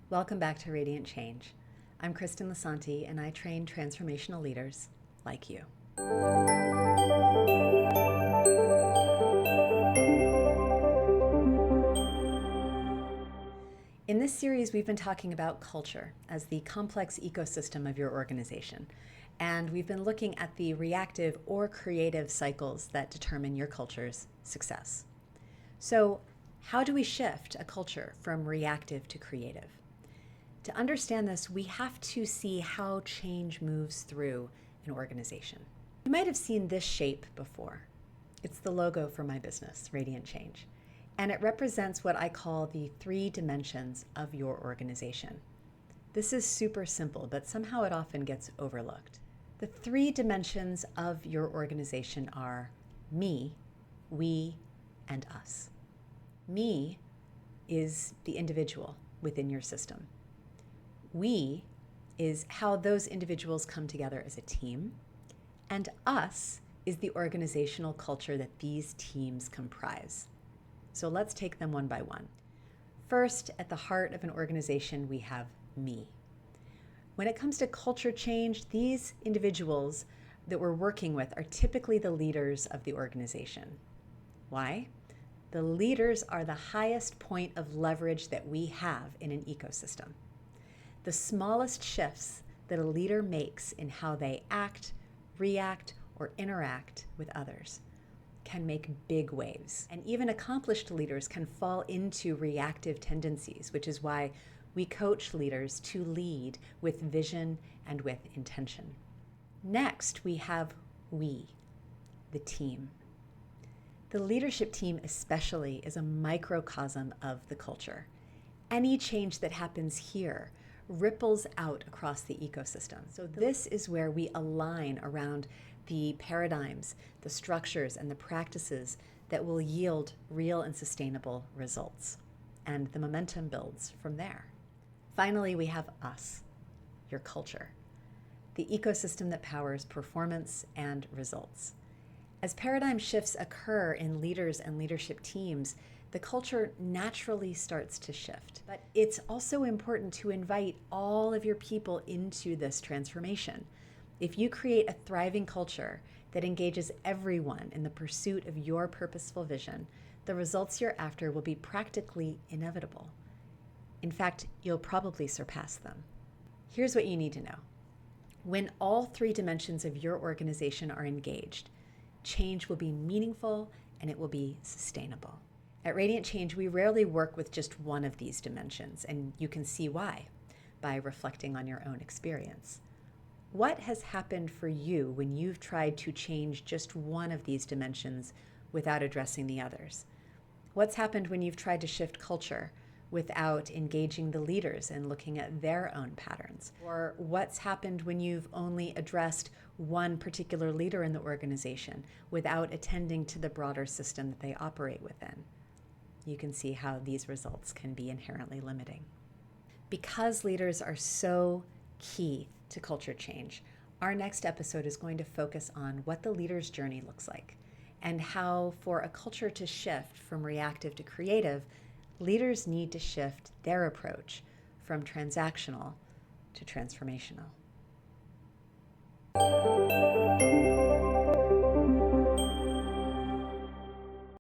Welcome back to Radiant Change. I'm Kristen Lasanti, and I train transformational leaders like you. In this series, we've been talking about culture as the complex ecosystem of your organization. And we've been looking at the reactive or creative cycles that determine your culture's success. So, how do we shift a culture from reactive to creative? To understand this, we have to see how change moves through an organization. You might have seen this shape before. It's the logo for my business, Radiant Change, and it represents what I call the 3 dimensions of your organization. This is super simple, but somehow it often gets overlooked. The 3 dimensions of your organization are me, we, and us. Me is the individual within your system. We is how those individuals come together as a team, and us is the organizational culture that these teams comprise. So let's take them one by one. First, at the heart of an organization, we have me. When it comes to culture change, these individuals that we're working with are typically the leaders of the organization. Why? The leaders are the highest point of leverage that we have in an ecosystem. The smallest shifts that a leader makes in how they act, react, or interact with others can make big waves. And even accomplished leaders can fall into reactive tendencies, which is why we coach leaders to lead with vision and with intention. Next, we have we, the team. The leadership team especially is a microcosm of the culture. Any change that happens here ripples out across the ecosystem. So this is where we align around the paradigms, the structures, and the practices that will yield real and sustainable results. And the momentum builds from there. Finally, we have us, your culture, the ecosystem that powers performance and results. As paradigm shifts occur in leaders and leadership teams, the culture naturally starts to shift. But it's also important to invite all of your people into this transformation. If you create a thriving culture that engages everyone in the pursuit of your purposeful vision, the results you're after will be practically inevitable. In fact, you'll probably surpass them. Here's what you need to know. When all 3 dimensions of your organization are engaged, change will be meaningful and it will be sustainable. At Radiant Change, we rarely work with just one of these dimensions, and you can see why by reflecting on your own experience. What has happened for you when you've tried to change just one of these dimensions without addressing the others? What's happened when you've tried to shift culture without engaging the leaders and looking at their own patterns? Or what's happened when you've only addressed one particular leader in the organization without attending to the broader system that they operate within? You can see how these results can be inherently limiting. Because leaders are so key to culture change, our next episode is going to focus on what the leader's journey looks like and how, for a culture to shift from reactive to creative, leaders need to shift their approach from transactional to transformational.